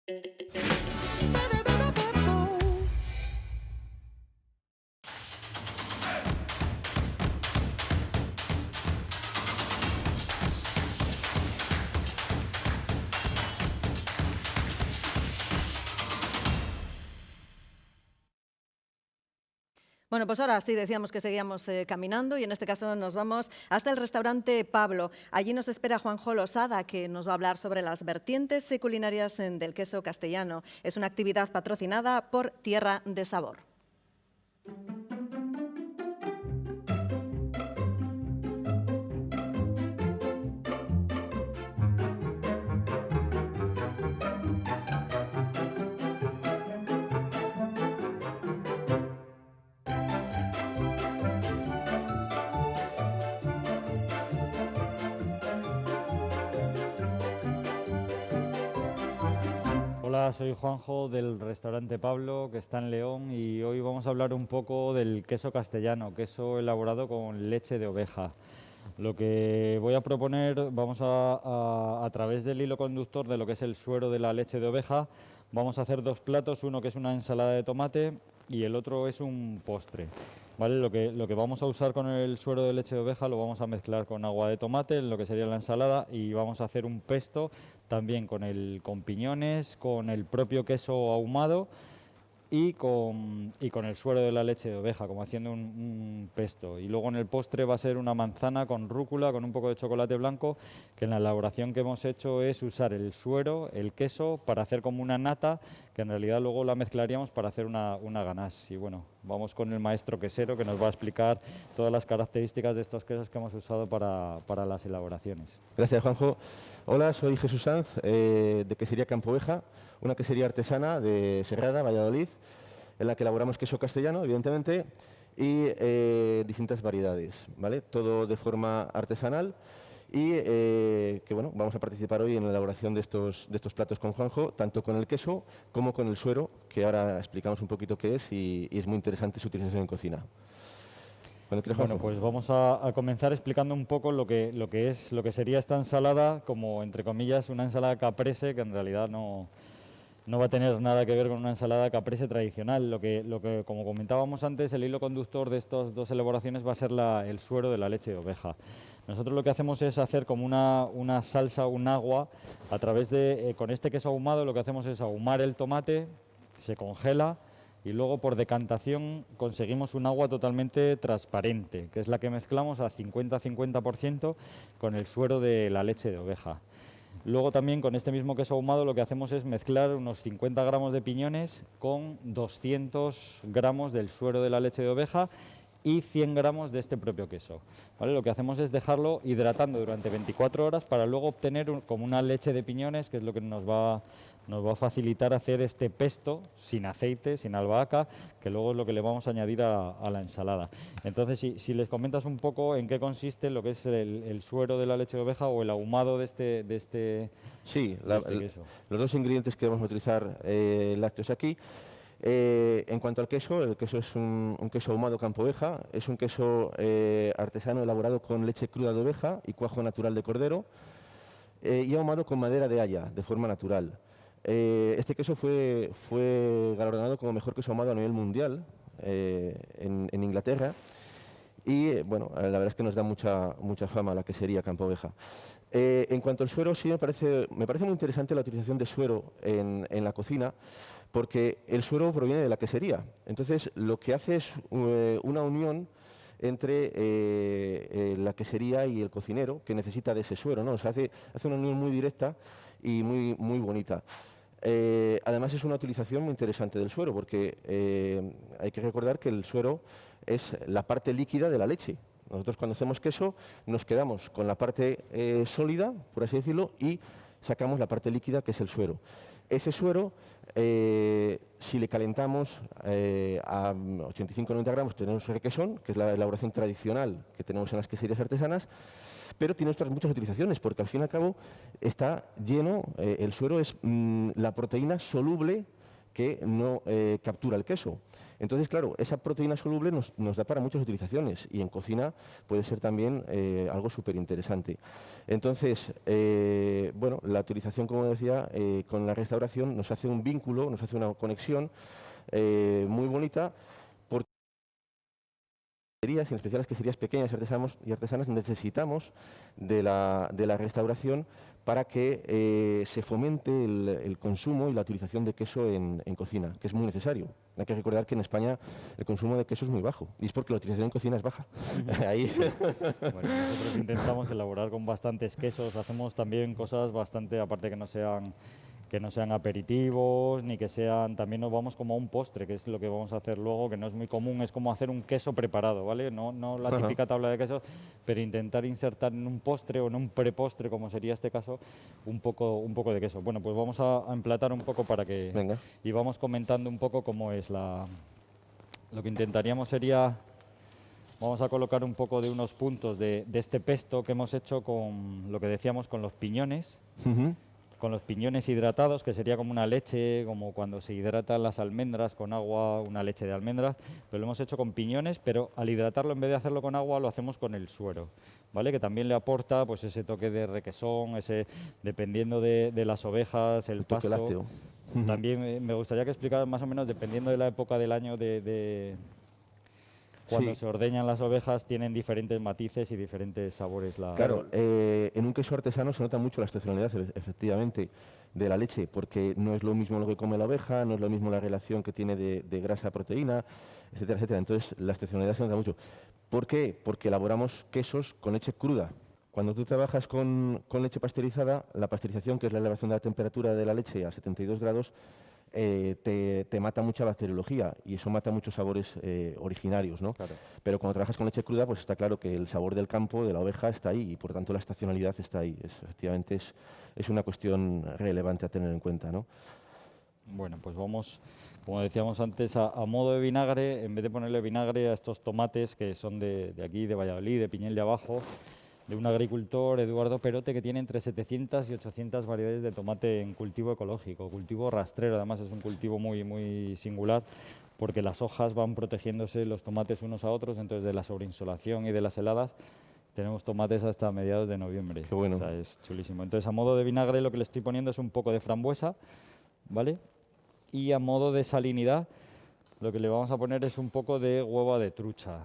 Bueno, pues ahora sí decíamos que seguíamos caminando y en este caso nos vamos hasta el restaurante Pablo. Allí nos espera Juanjo Losada, que nos va a hablar sobre las vertientes culinarias del queso castellano. Es una actividad patrocinada por Tierra de Sabor. Hola, soy Juanjo del restaurante Pablo, que está en León, y hoy vamos a hablar un poco del queso castellano, queso elaborado con leche de oveja. Lo que voy a proponer, a través del hilo conductor de lo que es el suero de la leche de oveja, vamos a hacer dos platos, uno que es una ensalada de tomate y el otro es un postre. ¿Vale? Lo que vamos a usar con el suero de leche de oveja lo vamos a mezclar con agua de tomate, en lo que sería la ensalada, y vamos a hacer un pesto también con piñones, con el propio queso ahumado y con el suero de la leche de oveja, como haciendo un pesto. Y luego en el postre va a ser una manzana con rúcula, con un poco de chocolate blanco, que en la elaboración que hemos hecho es usar el suero, el queso, para hacer como una nata, que en realidad luego la mezclaríamos para hacer una ganache. Y bueno, vamos con el maestro quesero, que nos va a explicar todas las características de estos quesos que hemos usado para las elaboraciones. Gracias, Juanjo. Hola, soy Jesús Sanz, de Quesería Campo Oveja, una quesería artesana de Serrada, Valladolid, en la que elaboramos queso castellano, evidentemente, y distintas variedades, ¿vale? Todo de forma artesanal y que, bueno, vamos a participar hoy en la elaboración de estos platos con Juanjo, tanto con el queso como con el suero, que ahora explicamos un poquito qué es y es muy interesante su utilización en cocina. Bueno, pues vamos a comenzar explicando un poco lo que sería esta ensalada, como entre comillas una ensalada caprese, que en realidad no va a tener nada que ver con una ensalada caprese tradicional. Lo que, como comentábamos antes, el hilo conductor de estas dos elaboraciones va a ser el suero de la leche de oveja. Nosotros lo que hacemos es hacer como una salsa, un agua, a través de, con este queso ahumado, lo que hacemos es ahumar el tomate, se congela, y luego por decantación conseguimos un agua totalmente transparente, que es la que mezclamos a 50-50% con el suero de la leche de oveja. Luego también con este mismo queso ahumado lo que hacemos es mezclar unos 50 gramos de piñones con 200 gramos del suero de la leche de oveja y 100 gramos de este propio queso. ¿Vale? Lo que hacemos es dejarlo hidratando durante 24 horas para luego obtener como una leche de piñones, que es lo que nos va a facilitar hacer este pesto sin aceite, sin albahaca, que luego es lo que le vamos a añadir a la ensalada. Entonces, si les comentas un poco en qué consiste lo que es el suero de la leche de oveja o el ahumado de este queso. Los dos ingredientes que vamos a utilizar lácteos aquí. En cuanto al queso, el queso es un queso ahumado Campo Oveja, es un queso artesano elaborado con leche cruda de oveja y cuajo natural de cordero y ahumado con madera de haya de forma natural. Este queso fue galardonado como mejor queso ahumado a nivel mundial en Inglaterra y bueno, la verdad es que nos da mucha fama la quesería Campo Oveja. En cuanto al suero, sí me parece muy interesante la utilización de suero en la cocina, porque el suero proviene de la quesería. Entonces, lo que hace es una unión entre la quesería y el cocinero, que necesita de ese suero, ¿no? O sea, hace una unión muy directa y muy bonita. Además, es una utilización muy interesante del suero, porque hay que recordar que el suero es la parte líquida de la leche. Nosotros cuando hacemos queso nos quedamos con la parte sólida, por así decirlo, y sacamos la parte líquida, que es el suero. Ese suero, si le calentamos a 85-90 gramos, tenemos requesón, que es la elaboración tradicional que tenemos en las queserías artesanas, pero tiene otras muchas utilizaciones, porque al fin y al cabo está lleno, el suero es la proteína soluble que no captura el queso. Entonces, claro, esa proteína soluble nos da para muchas utilizaciones y en cocina puede ser también algo súper interesante. Entonces, bueno, la utilización, como decía, con la restauración nos hace un vínculo, nos hace una conexión muy bonita, porque en especial las queserías pequeñas y artesanas necesitamos de la restauración para que se fomente el consumo y la utilización de queso en cocina, que es muy necesario. Hay que recordar que en España el consumo de queso es muy bajo, y es porque la utilización en cocina es baja. Ahí. Bueno, nosotros intentamos elaborar con bastantes quesos, hacemos también cosas bastante, aparte que no sean aperitivos, ni que sean, también nos vamos como a un postre, que es lo que vamos a hacer luego, que no es muy común, es como hacer un queso preparado, ¿vale? No la típica tabla de quesos, pero intentar insertar en un postre o en un prepostre, como sería este caso, un poco de queso. Bueno, pues vamos a emplatar un poco para que... Venga. Y vamos comentando un poco cómo es lo que intentaríamos sería... Vamos a colocar un poco de unos puntos de este pesto que hemos hecho con lo que decíamos, con los piñones. Con los piñones hidratados, que sería como una leche, como cuando se hidratan las almendras con agua, una leche de almendras, pero lo hemos hecho con piñones, pero al hidratarlo, en vez de hacerlo con agua, lo hacemos con el suero, ¿vale? Que también le aporta pues ese toque de requesón, dependiendo de las ovejas, el pasto. Lácteo. También me gustaría que explicaras más o menos, dependiendo de la época del año cuando Sí. se ordeñan las ovejas, tienen diferentes matices y diferentes sabores. Claro, en un queso artesano se nota mucho la estacionalidad, efectivamente, de la leche, porque no es lo mismo lo que come la oveja, no es lo mismo la relación que tiene de grasa-proteína, etcétera, etcétera. Entonces, la estacionalidad se nota mucho. ¿Por qué? Porque elaboramos quesos con leche cruda. Cuando tú trabajas con leche pasteurizada, la pasteurización, que es la elevación de la temperatura de la leche a 72 grados, te mata mucha bacteriología y eso mata muchos sabores originarios, ¿no? Claro. Pero cuando trabajas con leche cruda, pues está claro que el sabor del campo, de la oveja, está ahí y por tanto la estacionalidad está ahí. Efectivamente es una cuestión relevante a tener en cuenta, ¿no? Bueno, pues vamos, como decíamos antes, a modo de vinagre, en vez de ponerle vinagre a estos tomates que son de aquí, de Valladolid, de Piñel de Abajo, de un agricultor, Eduardo Perote, que tiene entre 700 y 800 variedades de tomate en cultivo ecológico, cultivo rastrero. Además es un cultivo muy, muy singular porque las hojas van protegiéndose los tomates unos a otros, entonces de la sobreinsolación y de las heladas tenemos tomates hasta mediados de noviembre. Qué bueno. O sea, es chulísimo. Entonces a modo de vinagre lo que le estoy poniendo es un poco de frambuesa, ¿vale? Y a modo de salinidad lo que le vamos a poner es un poco de hueva de trucha,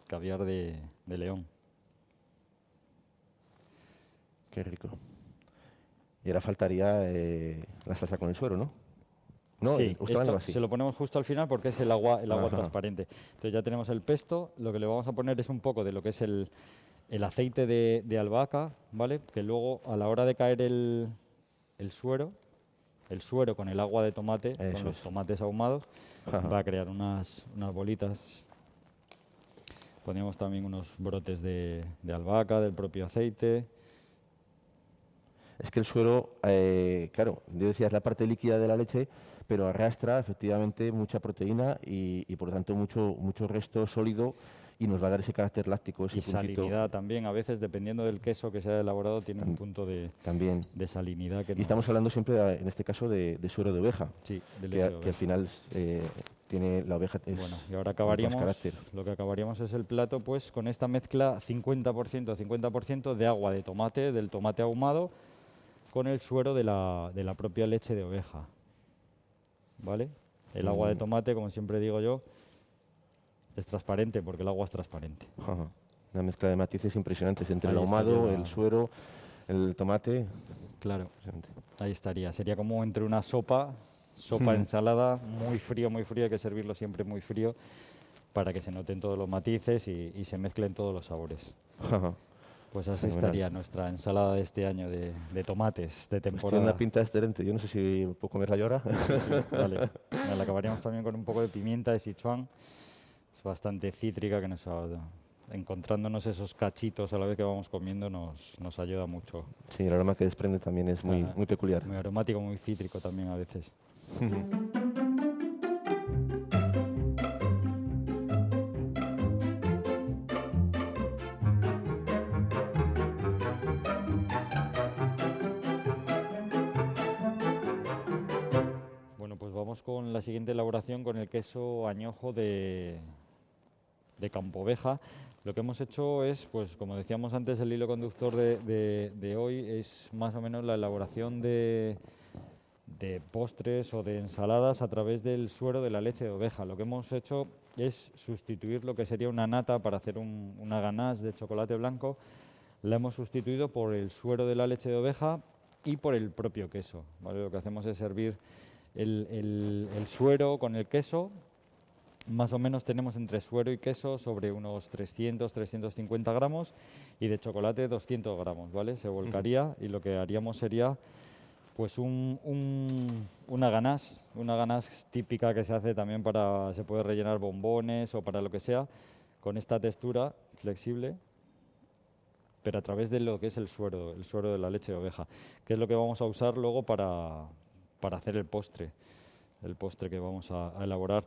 caviar de León. Qué rico. Y ahora faltaría la salsa con el suero, ¿no? No, Sí, usted algo esto así. se lo ponemos justo al final porque es el agua Ajá. transparente. Entonces ya tenemos el pesto, lo que le vamos a poner es un poco de lo que es el aceite de albahaca, ¿vale? Que luego a la hora de caer el suero con el agua de tomate, Eso con los es. tomates ahumados, Ajá. va a crear unas bolitas. Ponemos también unos brotes de albahaca, del propio aceite. Es que el suero, claro, yo decía, es la parte líquida de la leche, pero arrastra efectivamente mucha proteína y por lo tanto mucho resto sólido y nos va a dar ese carácter láctico, ese Y puntito. salinidad también, a veces dependiendo del queso que se haya elaborado, tiene un punto de También. salinidad. Y estamos hablando siempre, en este caso, de suero de oveja, Sí, de que, leche de que al oveja. final tiene la oveja. Bueno, y ahora tiene más acabaríamos, carácter. lo que acabaríamos es el plato pues con esta mezcla 50% de agua de tomate, del tomate ahumado, con el suero de la propia leche de oveja. ¿Vale? El agua de tomate, como siempre digo yo, es transparente porque el agua es transparente. Ajá. Una mezcla de matices impresionantes entre el Ahí estaría ahumado, la- el suero, el tomate. Claro, Impresionante. ahí estaría. Sería como entre una sopa, ensalada, muy frío, hay que servirlo siempre muy frío para que se noten todos los matices y se mezclen todos los sabores. Ajá. Pues así Fenomenal. estaría nuestra ensalada de este año de tomates de Pues tiene temporada. una pinta excelente. Yo no sé si puedo comerla yo ahora. Vale. La acabaríamos también con un poco de pimienta de Sichuan. Es bastante cítrica, que encontrándonos esos cachitos a la vez que vamos comiendo nos ayuda mucho. Sí, el aroma que desprende también es muy, Ajá. muy peculiar. Muy aromático, muy cítrico también a veces. vamos con la siguiente elaboración, con el queso añojo de Campo Oveja. Lo que hemos hecho es, pues como decíamos antes, el hilo conductor de hoy es más o menos la elaboración de postres o de ensaladas a través del suero de la leche de oveja. Lo que hemos hecho es sustituir lo que sería una nata para hacer una ganache de chocolate blanco. La hemos sustituido por el suero de la leche de oveja y por el propio queso, ¿vale? Lo que hacemos es servir el suero con el queso. Más o menos tenemos entre suero y queso sobre unos 300-350 gramos y de chocolate 200 gramos, ¿vale? Se volcaría y lo que haríamos sería pues una ganache típica que se hace también se puede rellenar bombones o para lo que sea, con esta textura flexible, pero a través de lo que es el suero de la leche de oveja, que es lo que vamos a usar luego para hacer el postre que vamos a elaborar.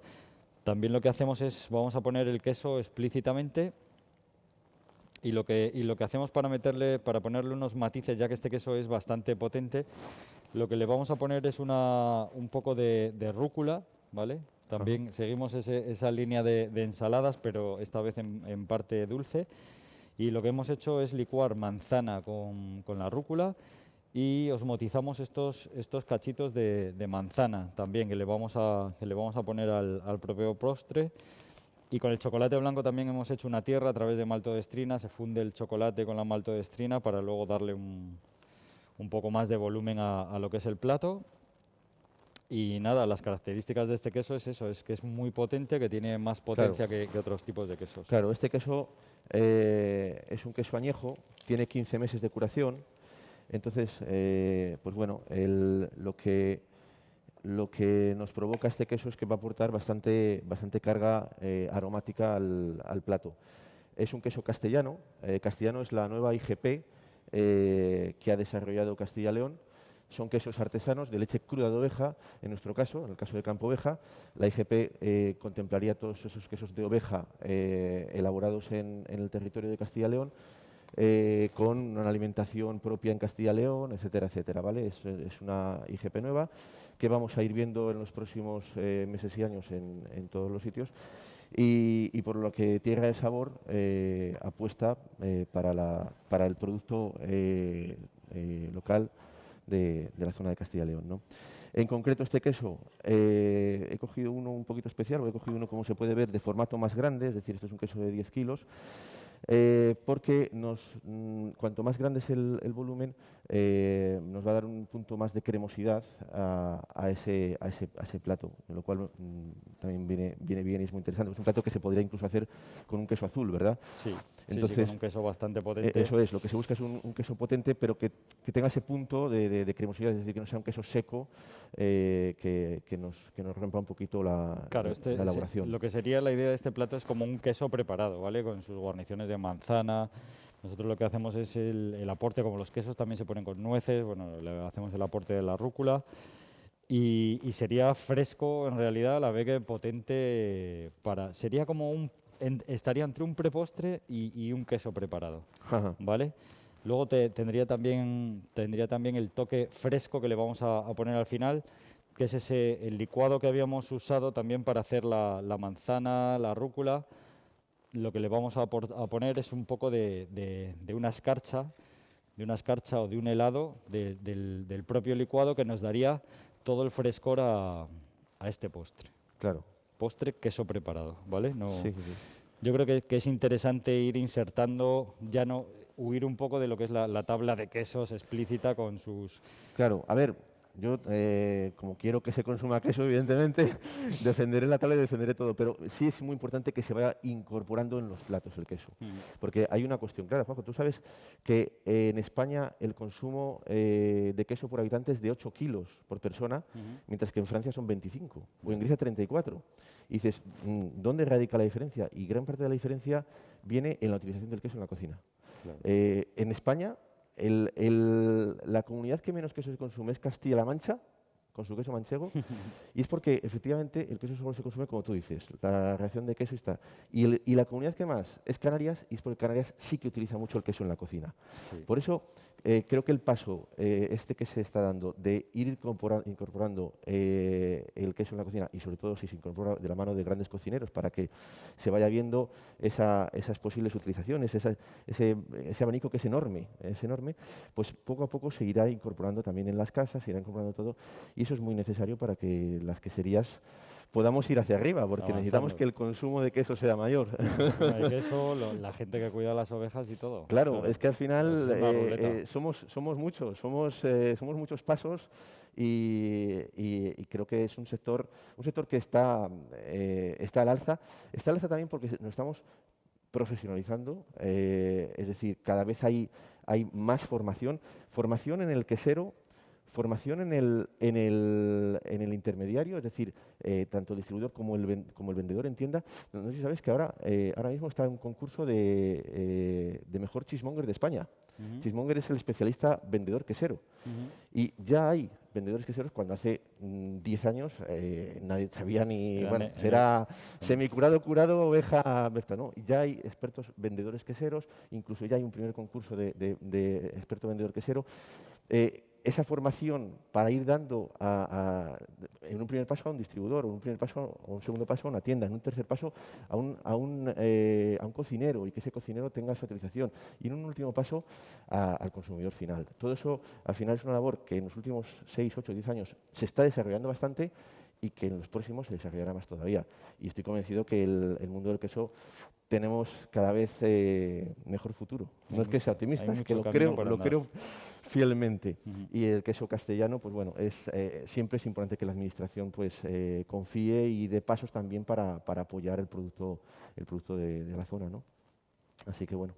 También lo que hacemos es, vamos a poner el queso explícitamente y lo que hacemos para ponerle unos matices, ya que este queso es bastante potente, lo que le vamos a poner es un poco de rúcula, ¿vale? También seguimos esa línea de ensaladas, pero esta vez en parte dulce. Y lo que hemos hecho es licuar manzana con la rúcula y osmotizamos estos cachitos de manzana también, que le vamos a poner al propio postre. Y con el chocolate blanco también hemos hecho una tierra a través de maltodestrina. Se funde el chocolate con la maltodestrina para luego darle un poco más de volumen a lo que es el plato. Y nada, las características de este queso es eso, es que es muy potente, que tiene más potencia que otros tipos de quesos. Claro, este queso es un queso añejo, tiene 15 meses de curación. Entonces, pues bueno, lo que nos provoca este queso es que va a aportar bastante carga aromática al plato. Es un queso castellano. Castellano es la nueva IGP que ha desarrollado Castilla y León. Son quesos artesanos de leche cruda de oveja, en nuestro caso, en el caso de Campo Oveja. La IGP contemplaría todos esos quesos de oveja elaborados en el territorio de Castilla y León, con una alimentación propia en Castilla y León, etcétera, etcétera, ¿vale? Es una IGP nueva que vamos a ir viendo en los próximos meses y años en todos los sitios. Y por lo que Tierra de Sabor apuesta para el producto local de la zona de Castilla y León, ¿no? En concreto, este queso, he cogido uno un poquito especial, he cogido uno, como se puede ver, de formato más grande, es decir, esto es un queso de 10 kilos, porque cuanto más grande es el volumen, nos va a dar un punto más de cremosidad a ese plato, en lo cual también viene bien y es muy interesante. Es un plato que se podría incluso hacer con un queso azul, ¿verdad? Sí. Entonces, sí, con un queso bastante potente. Eso es, lo que se busca es un queso potente, pero que tenga ese punto de cremosidad, es decir, que no sea un queso seco que nos rompa un poquito la elaboración. Lo que sería la idea de este plato es como un queso preparado, ¿vale? Con sus guarniciones de manzana. Nosotros lo que hacemos es el aporte, como los quesos también se ponen con nueces, bueno, le hacemos el aporte de la rúcula. Y sería fresco, en realidad, a la vez que potente sería como estaría entre un prepostre y un queso preparado, ¿vale? Luego tendría también el toque fresco que le vamos a poner al final, que es el licuado que habíamos usado también para hacer la manzana, la rúcula. Lo que le vamos a poner es un poco de una escarcha o de un helado del propio licuado que nos daría todo el frescor a este postre. Claro. Postre, queso preparado, ¿vale? Sí. Yo creo que es interesante ir insertando, ya no huir un poco de lo que es la tabla de quesos explícita con sus... Claro, a ver, yo como quiero que se consuma queso, evidentemente, defenderé la tabla y defenderé todo, pero sí es muy importante que se vaya incorporando en los platos el queso, porque hay una cuestión clara, Juanjo, tú sabes que en España el consumo de queso por habitante es de 8 kilos por persona, mientras que en Francia son 25, o en Grecia 34. Y dices, ¿dónde radica la diferencia? Y gran parte de la diferencia viene en la utilización del queso en la cocina. Claro. En España, la comunidad que menos queso se consume es Castilla-La Mancha, con su queso manchego, y es porque efectivamente el queso solo se consume como tú dices, la reacción de queso está. Y la comunidad que más es Canarias, y es porque Canarias sí que utiliza mucho el queso en la cocina. Sí. Por eso creo que el paso este que se está dando de ir incorporando el queso en la cocina, y sobre todo si se incorpora de la mano de grandes cocineros para que se vaya viendo esas posibles utilizaciones, ese abanico que es enorme, pues poco a poco se irá incorporando también en las casas, se irá incorporando todo, y eso es muy necesario para que las queserías podamos ir hacia arriba, porque Avanzando. necesitamos que el consumo de queso sea mayor. El queso, la gente que cuida las ovejas y todo. Claro, es que al final Es una ruleta. somos muchos, somos muchos pasos y creo que es un sector que está al alza. Está al alza también porque nos estamos profesionalizando, es decir, cada vez hay más formación en el quesero, formación en el intermediario, es decir, tanto el distribuidor como el vendedor en tienda. No sé si sabes que ahora mismo está en un concurso de mejor cheesemonger de España. Cheesemonger es el especialista vendedor quesero. Y ya hay vendedores queseros cuando hace 10 años nadie sabía ni, era semicurado, curado, oveja, mezcla, ¿no? Y ya hay expertos vendedores queseros, incluso ya hay un primer concurso de experto vendedor quesero. Esa formación para ir dando en un primer paso a un distribuidor, en un primer paso o un segundo paso a una tienda, en un tercer paso a un cocinero, y que ese cocinero tenga su utilización, y en un último paso al consumidor final. Todo eso al final es una labor que en los últimos 6, 8, 10 años se está desarrollando bastante y que en los próximos se desarrollará más todavía. Y estoy convencido que el mundo del queso tenemos cada vez mejor futuro. No es que sea optimista, es que lo creo fielmente. Y el queso castellano, pues bueno, siempre es importante que la administración pues confíe y dé pasos también para apoyar el producto de la zona, ¿no? Así que bueno.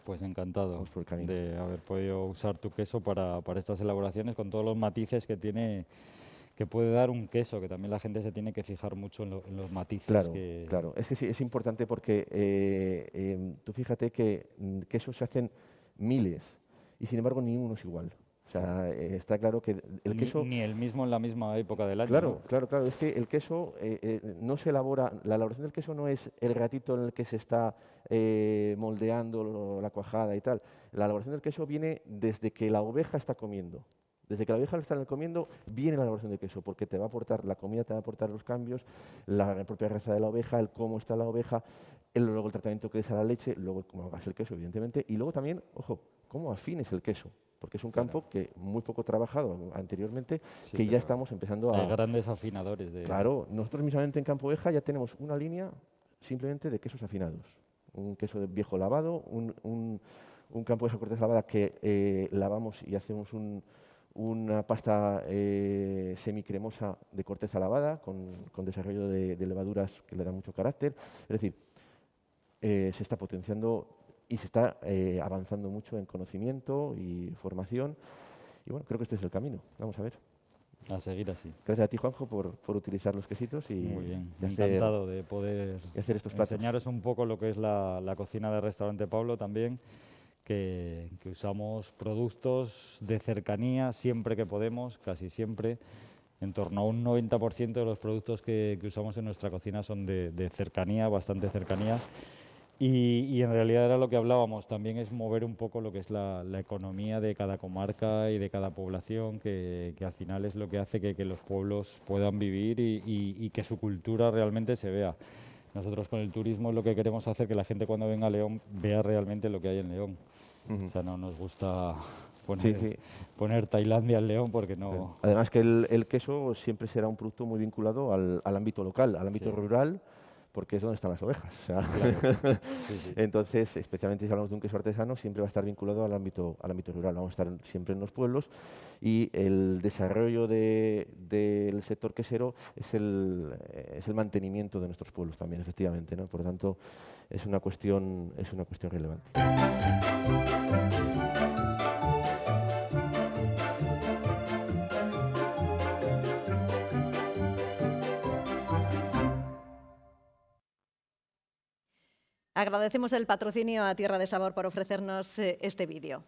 Pues encantado Vamos por el camino. de haber podido usar tu queso para estas elaboraciones, con todos los matices que tiene, que puede dar un queso, que también la gente se tiene que fijar mucho en los matices. Claro. Es que sí, es importante porque tú fíjate que quesos se hacen miles y sin embargo ni uno es igual. O sea, está claro que el queso... Ni el mismo en la misma época del año. Claro, ¿no? claro. Es que el queso no se elabora... La elaboración del queso no es el ratito en el que se está moldeando la cuajada y tal. La elaboración del queso viene desde que la oveja está comiendo. Desde que la oveja lo está comiendo, viene la elaboración del queso, porque te va a aportar, la comida te va a aportar los cambios, la propia raza de la oveja, el cómo está la oveja, luego el tratamiento que des a la leche, luego cómo hagas el queso, evidentemente, y luego también, ojo, cómo afines el queso, porque es un campo que muy poco trabajado anteriormente, Sí, que ya estamos empezando a... Hay grandes afinadores. Claro, nosotros mismamente en Campo Oveja ya tenemos una línea simplemente de quesos afinados. Un queso de viejo lavado, un Campo Oveja corteza lavada que lavamos y hacemos una pasta semicremosa de corteza lavada con desarrollo de levaduras que le dan mucho carácter. Es decir, se está potenciando y se está avanzando mucho en conocimiento y formación. Y bueno, creo que este es el camino. Vamos a ver. A seguir así. Gracias a ti, Juanjo, por utilizar los quesitos. Muy bien, encantado de poder hacer estos platos. Enseñaros un poco lo que es la cocina del restaurante Pablo también. Que usamos productos de cercanía siempre que podemos, casi siempre. En torno a un 90% de los productos que usamos en nuestra cocina son de cercanía, bastante cercanía. Y en realidad era lo que hablábamos, también es mover un poco lo que es la economía de cada comarca y de cada población, que al final es lo que hace que los pueblos puedan vivir y que su cultura realmente se vea. Nosotros con el turismo es lo que queremos hacer, que la gente cuando venga a León vea realmente lo que hay en León. O sea, no nos gusta poner Tailandia en León porque no... Además que el queso siempre será un producto muy vinculado al ámbito local, al ámbito rural, porque es donde están las ovejas. O sea, claro. Entonces, especialmente si hablamos de un queso artesano, siempre va a estar vinculado al ámbito rural. Vamos a estar siempre en los pueblos y el desarrollo del sector quesero es el mantenimiento de nuestros pueblos también, efectivamente, ¿no? Por lo tanto, es una cuestión relevante. Agradecemos el patrocinio a Tierra de Sabor por ofrecernos este vídeo.